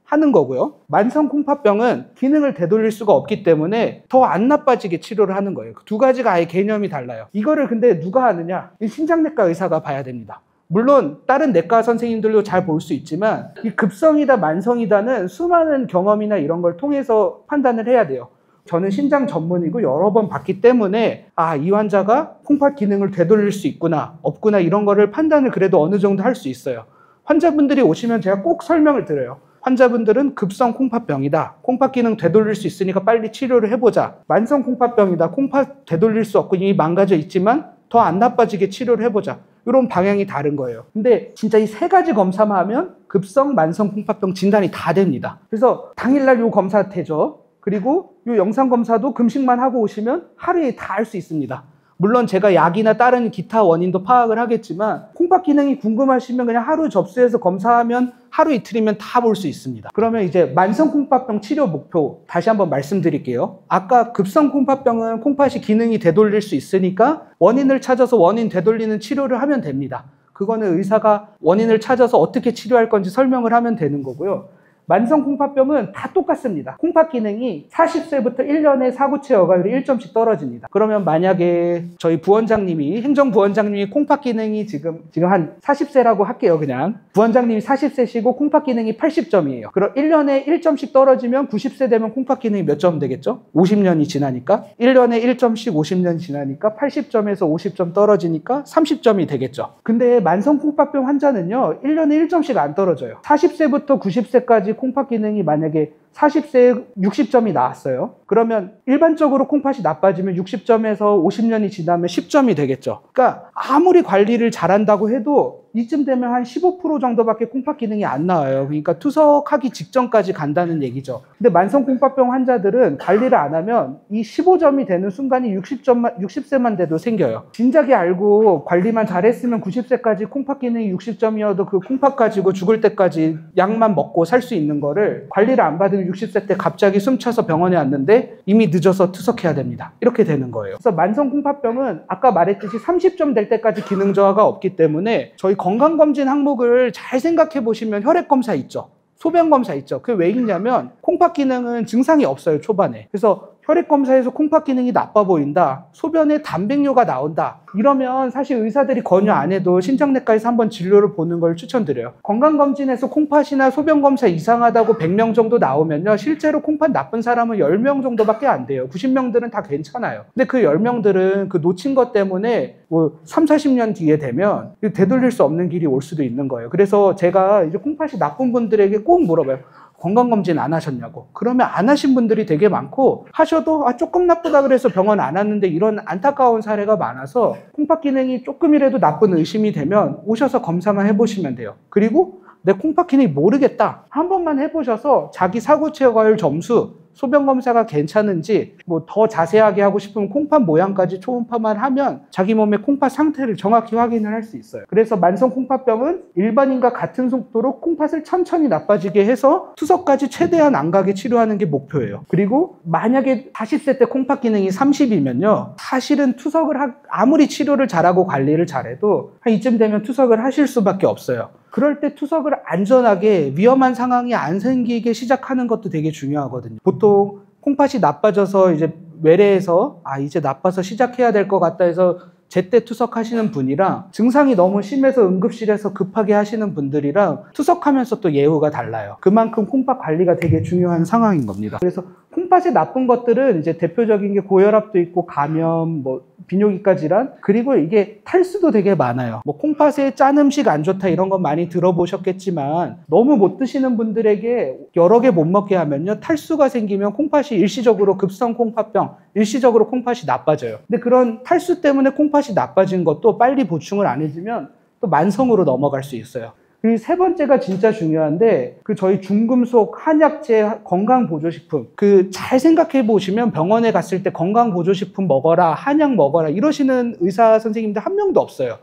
하는 거고요. 만성 콩팥병은 기능을 되돌릴 수가 없기 때문에 더 안 나빠지게 치료를 하는 거예요. 두 가지가 아예 개념이 달라요. 이거를 근데 누가 하느냐? 이 신장내과 의사가 봐야 됩니다. 물론 다른 내과 선생님들도 잘 볼 수 있지만 이 급성이다 만성이다는 수많은 경험이나 이런 걸 통해서 판단을 해야 돼요. 저는 신장 전문이고 여러 번 봤기 때문에 이 환자가 콩팥 기능을 되돌릴 수 있구나 없구나 이런 거를 판단을 그래도 어느 정도 할 수 있어요. 환자분들이 오시면 제가 꼭 설명을 드려요. 환자분들은 급성 콩팥병이다. 콩팥 기능 되돌릴 수 있으니까 빨리 치료를 해보자. 만성 콩팥병이다. 콩팥 되돌릴 수 없고 이미 망가져 있지만 더 안 나빠지게 치료를 해보자. 이런 방향이 다른 거예요. 근데 진짜 이 세 가지 검사만 하면 급성 만성 콩팥병 진단이 다 됩니다. 그래서 당일날 요 검사 되죠. 그리고 이 영상 검사도 금식만 하고 오시면 하루에 다 할 수 있습니다. 물론 제가 약이나 다른 기타 원인도 파악을 하겠지만 콩팥 기능이 궁금하시면 그냥 하루 접수해서 검사하면 하루 이틀이면 다 볼 수 있습니다. 그러면 이제 만성 콩팥병 치료 목표 다시 한번 말씀드릴게요. 아까 급성 콩팥병은 콩팥이 기능이 되돌릴 수 있으니까 원인을 찾아서 원인 되돌리는 치료를 하면 됩니다. 그거는 의사가 원인을 찾아서 어떻게 치료할 건지 설명을 하면 되는 거고요. 만성 콩팥병은 다 똑같습니다. 콩팥 기능이 40세부터 1년에 사구체 여과율이 1점씩 떨어집니다. 그러면 만약에 저희 부원장님이, 행정부원장님이 콩팥 기능이 지금 한 40세라고 할게요, 그냥. 부원장님이 40세시고 콩팥 기능이 80점이에요. 그럼 1년에 1점씩 떨어지면 90세 되면 콩팥 기능이 몇 점 되겠죠? 50년이 지나니까. 1년에 1점씩 50년이 지나니까 80점에서 50점 떨어지니까 30점이 되겠죠. 근데 만성 콩팥병 환자는요, 1년에 1점씩 안 떨어져요. 40세부터 90세까지 콩팥 기능이 만약에 40세에 60점이 나왔어요. 그러면 일반적으로 콩팥이 나빠지면 60점에서 50년이 지나면 10점이 되겠죠. 그러니까 아무리 관리를 잘한다고 해도 이쯤 되면 한 15% 정도밖에 콩팥 기능이 안 나와요. 그러니까 투석하기 직전까지 간다는 얘기죠. 근데 만성 콩팥병 환자들은 관리를 안 하면 이 15점이 되는 순간이 60세만 돼도 생겨요. 진작에 알고 관리만 잘했으면 90세까지 콩팥 기능이 60점이어도 그 콩팥 가지고 죽을 때까지 약만 먹고 살 수 있는 거를 관리를 안 받으면 60세 때 갑자기 숨차서 병원에 왔는데 이미 늦어서 투석해야 됩니다. 이렇게 되는 거예요. 그래서 만성 콩팥병은 아까 말했듯이 30점 될 때까지 기능 저하가 없기 때문에 저희 건강검진 항목을 잘 생각해 보시면 혈액검사 있죠. 소변검사 있죠. 그게 왜 있냐면 콩팥 기능은 증상이 없어요, 초반에. 그래서 혈액검사에서 콩팥 기능이 나빠 보인다, 소변에 단백뇨가 나온다, 이러면 사실 의사들이 권유 안 해도 신장내과에서 한번 진료를 보는 걸 추천드려요. 건강검진에서 콩팥이나 소변검사 이상하다고 100명 정도 나오면요, 실제로 콩팥 나쁜 사람은 10명 정도밖에 안 돼요. 90명들은 다 괜찮아요. 근데 그 10명들은 그 놓친 것 때문에 뭐 3, 40년 뒤에 되면 되돌릴 수 없는 길이 올 수도 있는 거예요. 그래서 제가 이제 콩팥이 나쁜 분들에게 꼭 물어봐요. 건강검진 안 하셨냐고. 그러면 안 하신 분들이 되게 많고, 하셔도 조금 나쁘다 그래서 병원 안 왔는데, 이런 안타까운 사례가 많아서 콩팥 기능이 조금이라도 나쁜 의심이 되면 오셔서 검사만 해보시면 돼요. 그리고 내 콩팥 기능이 모르겠다, 한 번만 해보셔서 자기 사구체과율 점수, 소변 검사가 괜찮은지 뭐 더 자세하게 하고 싶으면 콩팥 모양까지 초음파만 하면 자기 몸의 콩팥 상태를 정확히 확인을 할 수 있어요. 그래서 만성 콩팥병은 일반인과 같은 속도로 콩팥을 천천히 나빠지게 해서 투석까지 최대한 안 가게 치료하는 게 목표예요. 그리고 만약에 40세 때 콩팥 기능이 30이면요, 사실은 투석을 아무리 치료를 잘하고 관리를 잘해도 한 이쯤 되면 투석을 하실 수밖에 없어요. 그럴 때 투석을 안전하게 위험한 상황이 안 생기게 시작하는 것도 되게 중요하거든요. 보통 콩팥이 나빠져서 이제 외래에서 이제 나빠서 시작해야 될 것 같다 해서 제때 투석하시는 분이랑 증상이 너무 심해서 응급실에서 급하게 하시는 분들이랑 투석하면서 또 예후가 달라요. 그만큼 콩팥 관리가 되게 중요한 상황인 겁니다. 그래서 콩팥의 나쁜 것들은 이제 대표적인 게 고혈압도 있고 감염, 비뇨기과 질환, 그리고 이게 탈수도 되게 많아요. 콩팥에 짠 음식 안 좋다 이런 건 많이 들어보셨겠지만, 너무 못 드시는 분들에게 여러 개 못 먹게 하면요, 탈수가 생기면 콩팥이 일시적으로 급성 콩팥병, 일시적으로 콩팥이 나빠져요. 근데 그런 탈수 때문에 콩팥이 나빠진 것도 빨리 보충을 안 해주면 또 만성으로 넘어갈 수 있어요. 그리고 세 번째가 진짜 중요한데, 저희 중금속, 한약재, 건강보조식품, 잘 생각해 보시면 병원에 갔을 때 건강보조식품 먹어라, 한약 먹어라 이러시는 의사 선생님들 한 명도 없어요.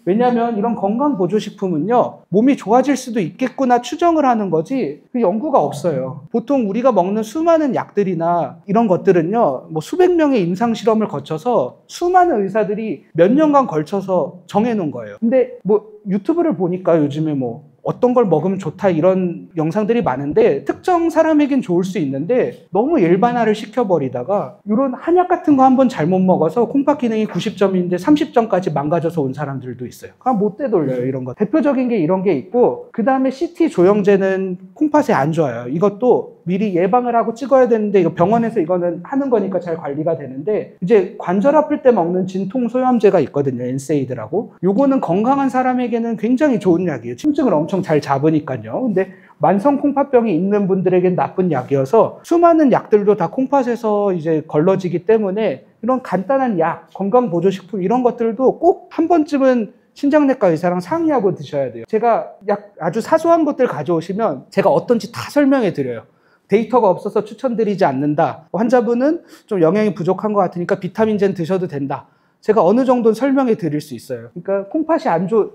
왜냐하면 이런 건강보조식품은요, 몸이 좋아질 수도 있겠구나 추정을 하는 거지 그 연구가 없어요. 보통 우리가 먹는 수많은 약들이나 이런 것들은요, 수백 명의 임상실험을 거쳐서 수많은 의사들이 몇 년간 걸쳐서 정해놓은 거예요. 근데 유튜브를 보니까 요즘에 어떤 걸 먹으면 좋다 이런 영상들이 많은데, 특정 사람에겐 좋을 수 있는데 너무 일반화를 시켜버리다가 이런 한약 같은 거 한번 잘못 먹어서 콩팥 기능이 90점인데 30점까지 망가져서 온 사람들도 있어요. 그냥 못 되돌려요, 이런 거. 대표적인 게 이런 게 있고, 그 다음에 CT 조영제는 콩팥에 안 좋아요. 이것도 미리 예방을 하고 찍어야 되는데, 이거 병원에서 이거는 하는 거니까 잘 관리가 되는데, 이제 관절 아플 때 먹는 진통소염제가 있거든요, 엔세이드라고. 요거는 건강한 사람에게는 굉장히 좋은 약이에요. 침증을 엄청 잘 잡으니까요. 근데 만성 콩팥병이 있는 분들에겐 나쁜 약이어서 수많은 약들도 다 콩팥에서 이제 걸러지기 때문에 이런 간단한 약, 건강보조식품 이런 것들도 꼭 한 번쯤은 신장내과 의사랑 상의하고 드셔야 돼요. 제가 아주 사소한 것들 가져오시면 제가 어떤지 다 설명해 드려요. 데이터가 없어서 추천드리지 않는다. 환자분은 좀 영양이 부족한 것 같으니까 비타민제는 드셔도 된다. 제가 어느 정도는 설명해 드릴 수 있어요. 그러니까 콩팥이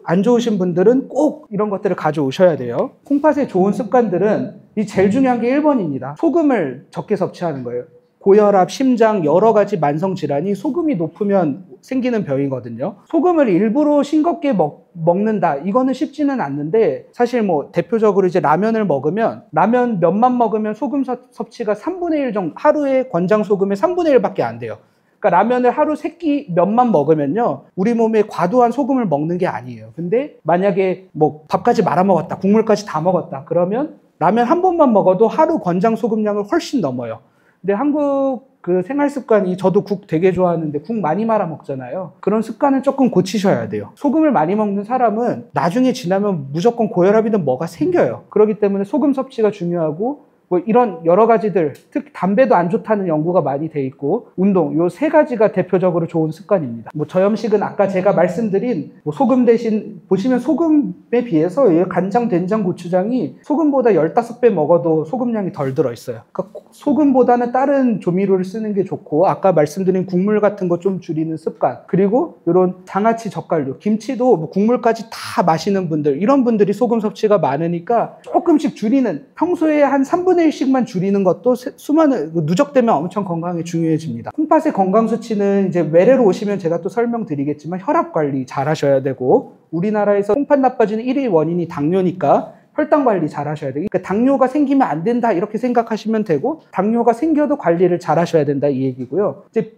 안 좋으신 분들은 꼭 이런 것들을 가져오셔야 돼요. 콩팥의 좋은 습관들은 이 제일 중요한 게 1번입니다. 소금을 적게 섭취하는 거예요. 고혈압, 심장, 여러 가지 만성질환이 소금이 높으면 생기는 병이거든요. 소금을 일부러 싱겁게 먹는다. 이거는 쉽지는 않는데 사실 뭐 대표적으로 이제 라면을 먹으면 라면 면만 먹으면 소금 섭취가 3분의 1 정도, 하루에 권장 소금의 3분의 1밖에 안 돼요. 그러니까 라면을 하루 3끼 면만 먹으면요, 우리 몸에 과도한 소금을 먹는 게 아니에요. 근데 만약에 뭐 밥까지 말아 먹었다, 국물까지 다 먹었다, 그러면 라면 한 번만 먹어도 하루 권장 소금량을 훨씬 넘어요. 근데 한국 그 생활 습관이, 저도 국 되게 좋아하는데 국 많이 말아 먹잖아요. 그런 습관을 조금 고치셔야 돼요. 소금을 많이 먹는 사람은 나중에 지나면 무조건 고혈압이든 뭐가 생겨요. 그렇기 때문에 소금 섭취가 중요하고, 뭐 이런 여러 가지들, 특히 담배도 안 좋다는 연구가 많이 돼 있고, 운동, 요 3가지가 대표적으로 좋은 습관입니다. 뭐 저염식은 아까 제가 말씀드린 뭐 소금 대신, 보시면 소금에 비해서 간장, 된장, 고추장이 소금보다 15배 먹어도 소금량이 덜 들어있어요. 그러니까 소금보다는 다른 조미료를 쓰는 게 좋고, 아까 말씀드린 국물 같은 거 좀 줄이는 습관, 그리고 이런 장아찌, 젓갈류, 김치도 뭐 국물까지 다 마시는 분들, 이런 분들이 소금 섭취가 많으니까 조금씩 줄이는, 평소에 한 3분의 1씩만 줄이는 것도 수많은, 누적되면 엄청 건강에 중요해집니다. 콩팥의 건강 수치는 이제 외래로 오시면 제가 또 설명드리겠지만 혈압 관리 잘 하셔야 되고, 우리나라에서 콩팥 나빠지는 1위 원인이 당뇨니까 혈당 관리 잘 하셔야 돼요. 그러니까 당뇨가 생기면 안 된다 이렇게 생각하시면 되고, 당뇨가 생겨도 관리를 잘 하셔야 된다 이 얘기고요. 이제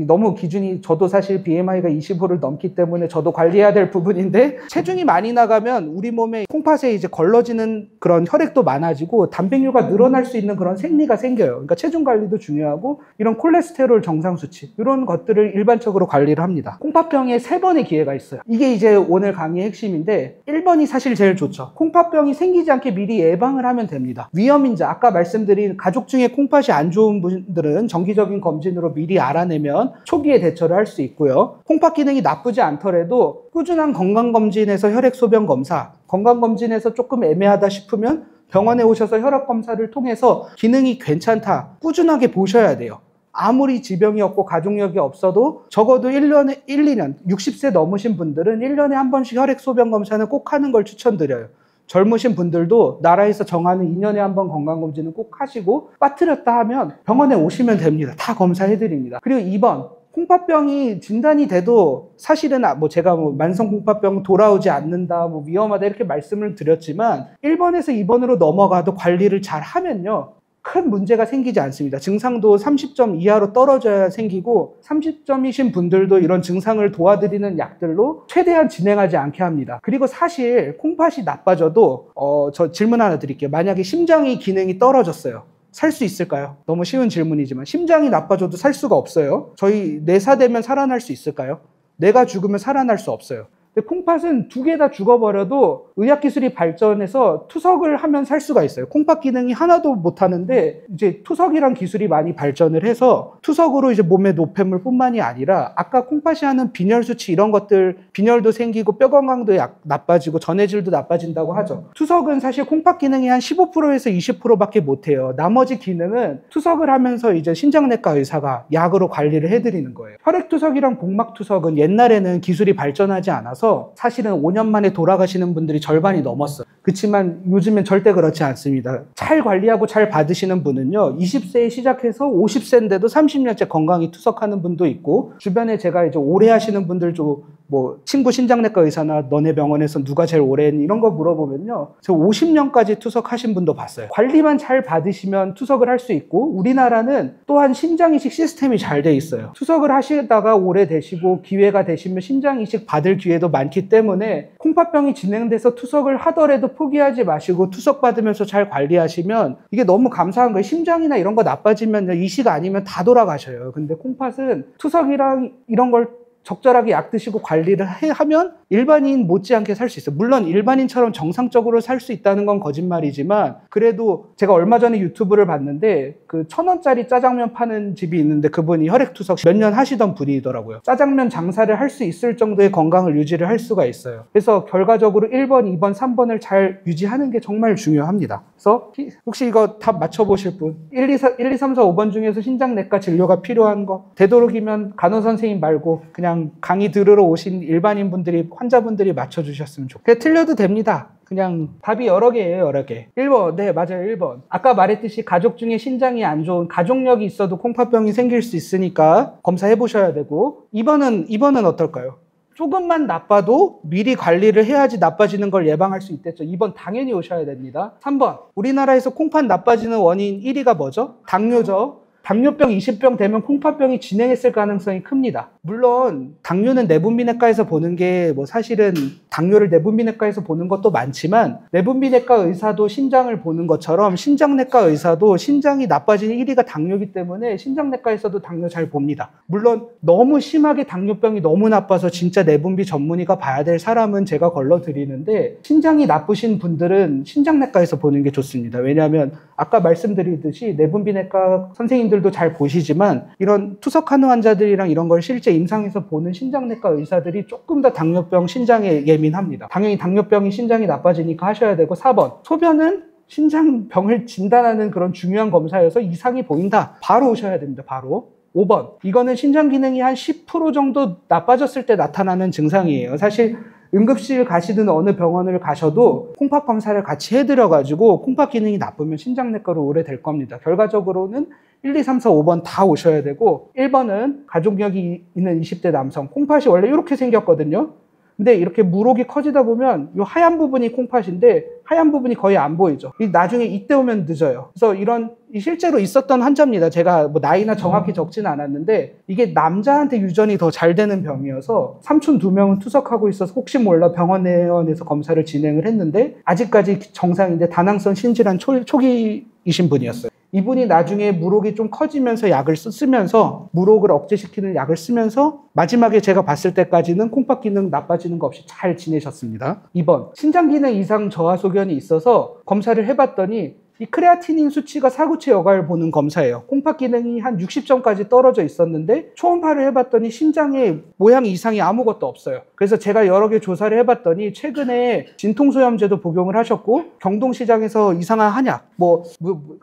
너무 기준이, 저도 사실 BMI가 25를 넘기 때문에 저도 관리해야 될 부분인데, 체중이 많이 나가면 우리 몸에 콩팥에 이제 걸러지는 그런 혈액도 많아지고 단백뇨가 늘어날 수 있는 그런 생리가 생겨요. 그러니까 체중 관리도 중요하고, 이런 콜레스테롤 정상 수치, 이런 것들을 일반적으로 관리를 합니다. 콩팥병에 3번의 기회가 있어요. 이게 이제 오늘 강의의 핵심인데, 1번이 사실 제일 좋죠. 콩팥병이 생기지 않게 미리 예방을 하면 됩니다. 위험인자, 아까 말씀드린 가족 중에 콩팥이 안 좋은 분들은 정기적인 검진으로 미리 알아내면 초기에 대처를 할 수 있고요. 콩팥 기능이 나쁘지 않더라도 꾸준한 건강검진에서 혈액 소변 검사, 건강검진에서 조금 애매하다 싶으면 병원에 오셔서 혈압 검사를 통해서 기능이 괜찮다, 꾸준하게 보셔야 돼요. 아무리 지병이 없고 가족력이 없어도 적어도 1년에 1, 2년, 60세 넘으신 분들은 1년에 한 번씩 혈액 소변 검사는 꼭 하는 걸 추천드려요. 젊으신 분들도 나라에서 정하는 2년에 한 번 건강검진은 꼭 하시고, 빠뜨렸다 하면 병원에 오시면 됩니다. 다 검사해드립니다. 그리고 2번, 콩팥병이 진단이 돼도 사실은 뭐 제가 뭐 만성 콩팥병 돌아오지 않는다, 뭐 위험하다 이렇게 말씀을 드렸지만, 1번에서 2번으로 넘어가도 관리를 잘 하면요, 큰 문제가 생기지 않습니다. 증상도 30점 이하로 떨어져야 생기고, 30점이신 분들도 이런 증상을 도와드리는 약들로 최대한 진행하지 않게 합니다. 그리고 사실 콩팥이 나빠져도 저 질문 하나 드릴게요. 만약에 심장이 기능이 떨어졌어요. 살 수 있을까요? 너무 쉬운 질문이지만 심장이 나빠져도 살 수가 없어요. 저희 뇌사 되면 살아날 수 있을까요? 뇌가 죽으면 살아날 수 없어요. 근데 콩팥은 2개 다 죽어버려도 의학기술이 발전해서 투석을 하면 살 수가 있어요. 콩팥 기능이 하나도 못하는데 이제 투석이란 기술이 많이 발전을 해서 투석으로 이제 몸의 노폐물 뿐만이 아니라 아까 콩팥이 하는 빈혈 수치 이런 것들, 빈혈도 생기고 뼈 건강도 나빠지고 전해질도 나빠진다고 하죠. 투석은 사실 콩팥 기능이 한 15%에서 20%밖에 못해요. 나머지 기능은 투석을 하면서 이제 신장내과 의사가 약으로 관리를 해드리는 거예요. 혈액투석이랑 복막투석은 옛날에는 기술이 발전하지 않아서 사실은 5년 만에 돌아가시는 분들이 절반이 넘었어요. 그렇지만 요즘엔 절대 그렇지 않습니다. 잘 관리하고 잘 받으시는 분은요, 20세에 시작해서 50세인데도 30년째 건강히 투석하는 분도 있고, 주변에 제가 이제 오래 하시는 분들 좀 뭐 친구 신장내과 의사나 너네 병원에서 누가 제일 오래 했니 이런 거 물어보면요, 저 50년까지 투석하신 분도 봤어요. 관리만 잘 받으시면 투석을 할 수 있고, 우리나라는 또한 심장이식 시스템이 잘 돼 있어요. 투석을 하시다가 오래 되시고 기회가 되시면 심장이식 받을 기회도 많기 때문에 콩팥병이 진행돼서 투석을 하더라도 포기하지 마시고 투석 받으면서 잘 관리하시면 이게 너무 감사한 거예요. 심장이나 이런 거 나빠지면 이식 아니면 다 돌아가셔요. 근데 콩팥은 투석이랑 이런 걸 적절하게 약 드시고 관리를 하면 일반인 못지않게 살 수 있어요. 물론 일반인처럼 정상적으로 살 수 있다는 건 거짓말이지만 그래도 제가 얼마 전에 유튜브를 봤는데 그 1,000원짜리 짜장면 파는 집이 있는데 그분이 혈액투석 몇 년 하시던 분이더라고요. 짜장면 장사를 할 수 있을 정도의 건강을 유지를 할 수가 있어요. 그래서 결과적으로 1번, 2번, 3번을 잘 유지하는 게 정말 중요합니다. 그래서 혹시 이거 답 맞춰보실 분? 1, 2, 3, 4, 5번 중에서 신장내과 진료가 필요한 거? 되도록이면 간호선생님 말고 그냥 강의 들으러 오신 일반인 분들이, 환자분들이 맞춰주셨으면 좋겠어요. 틀려도 됩니다. 그냥 답이 여러 개예요, 여러 개. 1번, 네, 맞아요, 1번. 아까 말했듯이 가족 중에 신장이 안 좋은, 가족력이 있어도 콩팥병이 생길 수 있으니까 검사해 보셔야 되고, 2번은 어떨까요? 조금만 나빠도 미리 관리를 해야지 나빠지는 걸 예방할 수 있겠죠. 2번 당연히 오셔야 됩니다. 3번, 우리나라에서 콩팥 나빠지는 원인 1위가 뭐죠? 당뇨죠. 당뇨병 20병 되면 콩팥병이 진행했을 가능성이 큽니다. 물론 당뇨는 내분비내과에서 보는 게 뭐 사실은 당뇨를 내분비내과에서 보는 것도 많지만 내분비내과 의사도 신장을 보는 것처럼 신장내과 의사도 신장이 나빠지는 1위가 당뇨이기 때문에 신장내과에서도 당뇨 잘 봅니다. 물론 너무 심하게 당뇨병이 너무 나빠서 진짜 내분비 전문의가 봐야 될 사람은 제가 걸러드리는데 신장이 나쁘신 분들은 신장내과에서 보는 게 좋습니다. 왜냐하면 아까 말씀드리듯이 내분비내과 선생님들도 잘 보시지만 이런 투석하는 환자들이랑 이런 걸 실제 임상에서 보는 신장내과 의사들이 조금 더 당뇨병 신장에 예민합니다. 당연히 당뇨병이 신장이 나빠지니까 하셔야 되고 4번 소변은 신장병을 진단하는 그런 중요한 검사여서 이상이 보인다. 바로 오셔야 됩니다. 바로. 5번 이거는 신장 기능이 한 10% 정도 나빠졌을 때 나타나는 증상이에요. 사실 응급실 가시든 어느 병원을 가셔도 콩팥 검사를 같이 해드려가지고 콩팥 기능이 나쁘면 신장내과로 오래 될 겁니다. 결과적으로는 1, 2, 3, 4, 5번 다 오셔야 되고 1번은 가족력이 있는 20대 남성. 콩팥이 원래 이렇게 생겼거든요. 근데 이렇게 물혹이 커지다 보면 이 하얀 부분이 콩팥인데 하얀 부분이 거의 안 보이죠. 나중에 이때 오면 늦어요. 그래서 이런 실제로 있었던 환자입니다. 제가 뭐 나이나 정확히 적지는 않았는데 이게 남자한테 유전이 더 잘 되는 병이어서 삼촌 2명은 투석하고 있어서 혹시 몰라 병원 내원에서 검사를 진행을 했는데 아직까지 정상인데 다낭성 신질환 초기이신 분이었어요. 이분이 나중에 물혹이 좀 커지면서 약을 쓰면서 물혹을 억제시키는 약을 쓰면서 마지막에 제가 봤을 때까지는 콩팥 기능 나빠지는 거 없이 잘 지내셨습니다. 2번 신장 기능 이상 저하 소견이 있어서 검사를 해봤더니 이 크레아티닌 수치가 사구체 여과를 보는 검사예요. 콩팥 기능이 한 60점까지 떨어져 있었는데 초음파를 해봤더니 신장에 모양 이상이 아무것도 없어요. 그래서 제가 여러 개 조사를 해봤더니 최근에 진통소염제도 복용을 하셨고 경동시장에서 이상한 한약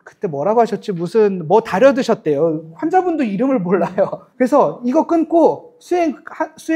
그때 뭐라고 하셨지? 무슨 뭐 다려 드셨대요. 환자분도 이름을 몰라요. 그래서 이거 끊고 수액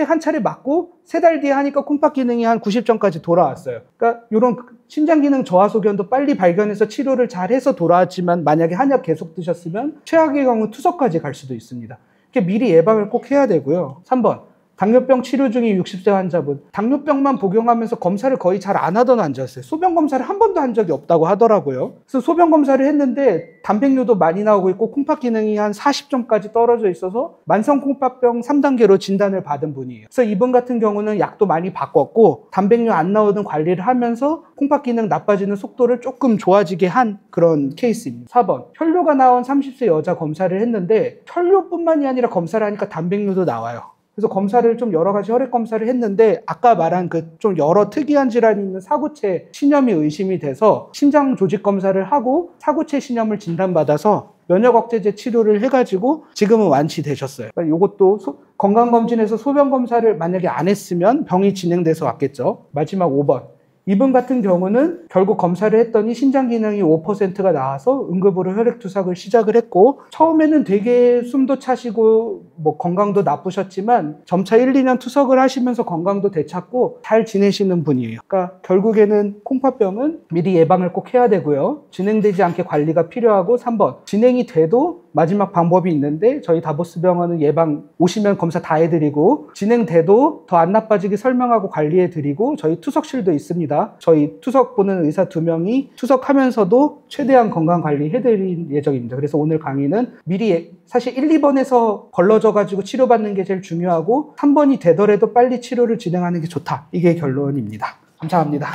한 차례 맞고 3달 뒤에 하니까 콩팥 기능이 한 90점까지 돌아왔어요. 그러니까 이런 신장 기능 저하 소견도 빨리 발견해서 치료를 잘 해서 돌아왔지만 만약에 한약 계속 드셨으면 최악의 경우 투석까지 갈 수도 있습니다. 이렇게 미리 예방을 꼭 해야 되고요. 3번 당뇨병 치료 중인 60세 환자분. 당뇨병만 복용하면서 검사를 거의 잘 안 하던 환자였어요. 소변 검사를 한 번도 한 적이 없다고 하더라고요. 그래서 소변 검사를 했는데 단백뇨도 많이 나오고 있고 콩팥 기능이 한 40점까지 떨어져 있어서 만성 콩팥병 3단계로 진단을 받은 분이에요. 그래서 이분 같은 경우는 약도 많이 바꿨고 단백뇨 안 나오는 관리를 하면서 콩팥 기능 나빠지는 속도를 조금 좋아지게 한 그런 케이스입니다. 4번 혈뇨가 나온 30세 여자 검사를 했는데 혈뇨뿐만이 아니라 검사를 하니까 단백뇨도 나와요. 그래서 검사를 좀 여러 가지 혈액 검사를 했는데 아까 말한 그 좀 여러 특이한 질환이 있는 사구체 신염이 의심이 돼서 신장 조직 검사를 하고 사구체 신염을 진단받아서 면역 억제제 치료를 해가지고 지금은 완치되셨어요. 그러니까 이것도 건강검진에서 소변 검사를 만약에 안 했으면 병이 진행돼서 왔겠죠. 마지막 5번. 이분 같은 경우는 결국 검사를 했더니 신장 기능이 5%가 나와서 응급으로 혈액투석을 시작을 했고 처음에는 되게 숨도 차시고 뭐 건강도 나쁘셨지만 점차 1, 2년 투석을 하시면서 건강도 되찾고 잘 지내시는 분이에요. 그러니까 결국에는 콩팥병은 미리 예방을 꼭 해야 되고요. 진행되지 않게 관리가 필요하고 3번 진행이 돼도 마지막 방법이 있는데 저희 다보스 병원은 예방 오시면 검사 다 해드리고 진행돼도 더 안 나빠지게 설명하고 관리해드리고 저희 투석실도 있습니다. 저희 투석 보는 의사 2명이 투석하면서도 최대한 건강관리 해드릴 예정입니다. 그래서 오늘 강의는 미리 사실 1, 2번에서 걸러져가지고 치료받는 게 제일 중요하고 3번이 되더라도 빨리 치료를 진행하는 게 좋다. 이게 결론입니다. 감사합니다.